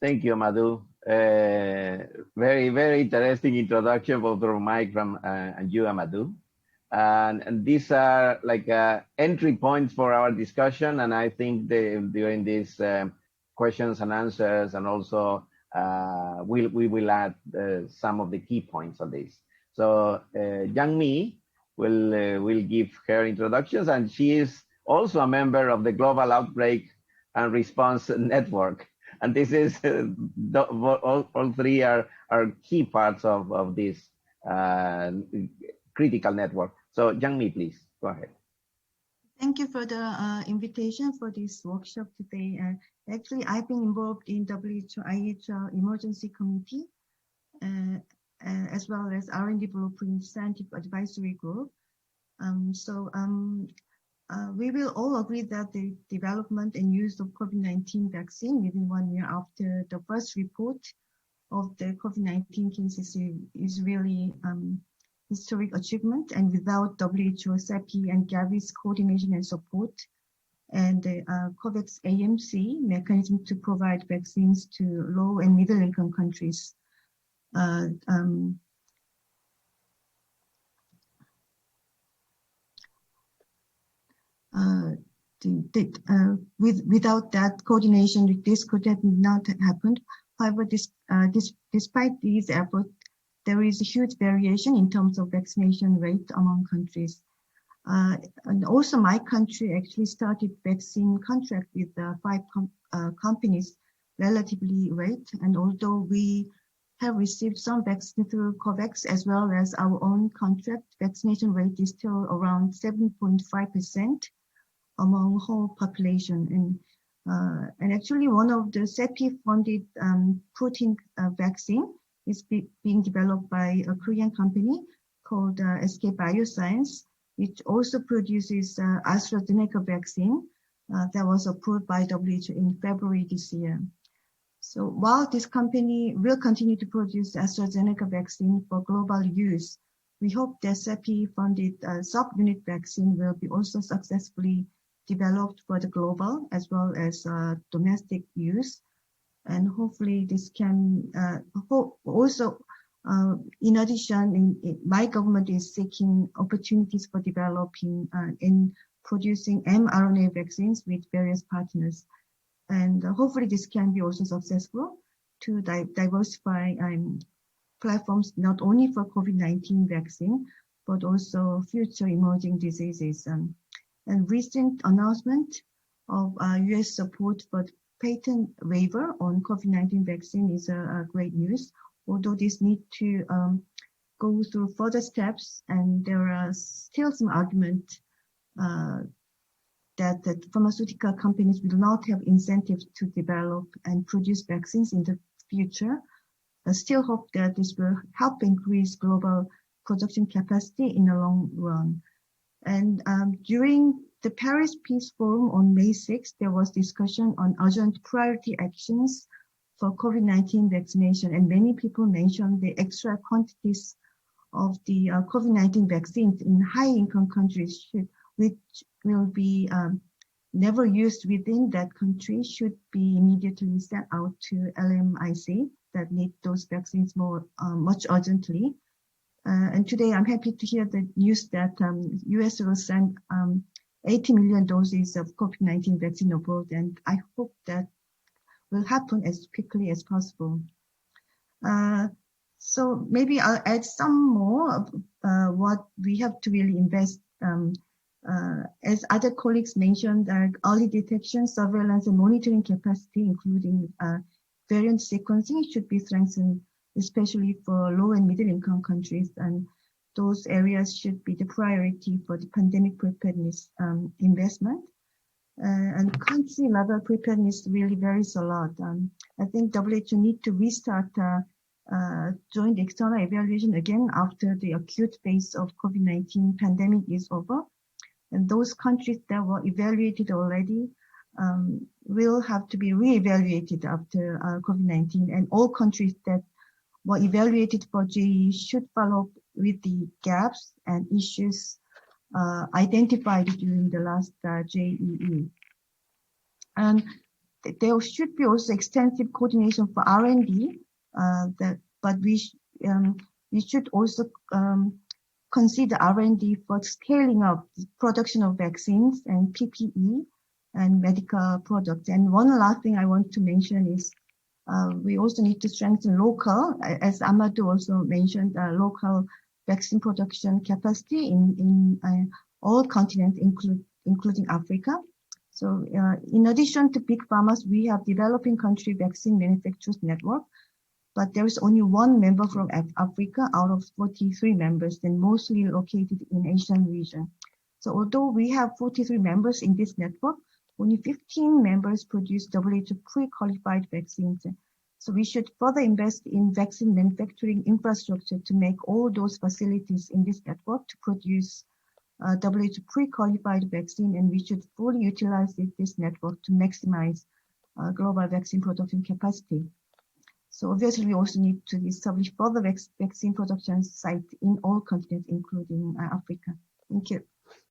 Thank you, Madhu. Very, very interesting introduction both from Mike and you, Madhu. And these are like entry points for our discussion. And I think during these questions and answers, and also we will add some of the key points on this. So Youngmee will give her introductions, and she is also a member of the Global Outbreak and Response Network. And this is all three are key parts of this critical network. So Youngmee, please go ahead. Thank you for the invitation for this workshop today. Actually, I've been involved in WHO-IHR Emergency Committee, as well as R&D Blueprint Scientific Advisory Group. We will all agree that the development and use of COVID-19 vaccine within 1 year after the first report of the COVID-19 cases is really historic achievement, and without WHO, CEPI, and Gavi's coordination and support, and the COVAX AMC mechanism to provide vaccines to low and middle income countries. Without that coordination, this could have not happened. However, despite these efforts, there is a huge variation in terms of vaccination rate among countries. And also my country actually started vaccine contract with 5 companies relatively late. And although we have received some vaccine through COVAX as well as our own contract, vaccination rate is still around 7.5% among whole population. And actually one of the CEPI funded protein vaccine is being developed by a Korean company called SK Bioscience, which also produces AstraZeneca vaccine that was approved by WHO in February this year. So while this company will continue to produce AstraZeneca vaccine for global use, we hope that CEPI funded subunit vaccine will be also successfully developed for the global as well as domestic use. And hopefully this can also, in addition, my government is seeking opportunities for developing and producing mRNA vaccines with various partners. And hopefully this can be also successful to diversify platforms not only for COVID-19 vaccine, but also future emerging diseases. And recent announcement of US support for patent waiver on COVID-19 vaccine is a great news, although this need to go through further steps, and there are still some argument that the pharmaceutical companies will not have incentives to develop and produce vaccines in the future. I still hope that this will help increase global production capacity in the long run. And during the Paris Peace Forum on May 6th, there was discussion on urgent priority actions for COVID-19 vaccination, and many people mentioned the extra quantities of the COVID-19 vaccines in high-income countries, which will be never used within that country, should be immediately sent out to LMIC that need those vaccines much urgently. And today I'm happy to hear the news that US will send 80 million doses of COVID-19 vaccine abroad, and I hope that will happen as quickly as possible. So maybe I'll add some more of what we have to really invest. As other colleagues mentioned, early detection, surveillance, and monitoring capacity, including variant sequencing, should be strengthened, especially for low and middle income countries. And those areas should be the priority for the pandemic preparedness investment. And country level preparedness really varies a lot. I think WHO need to restart joint external evaluation again after the acute phase of COVID-19 pandemic is over. And those countries that were evaluated already will have to be re-evaluated after COVID-19. And all countries that were evaluated for JE should follow up with the gaps and issues identified during the last JEE. And there should be also extensive coordination for R&D, but we should also consider R&D for scaling up the production of vaccines and PPE and medical products. And one last thing I want to mention is we also need to strengthen local, as Amadou also mentioned, local vaccine production capacity in all continents, including Africa. So in addition to big pharmas, we have developing country vaccine manufacturers network, but there is only one member from Africa out of 43 members, and mostly located in Asian region. So although we have 43 members in this network, only 15 members produce WHO pre-qualified vaccines. So we should further invest in vaccine manufacturing infrastructure to make all those facilities in this network to produce WHO pre-qualified vaccine, and we should fully utilize this network to maximize global vaccine production capacity. So obviously we also need to establish further vaccine production sites in all continents, including Africa. Thank you.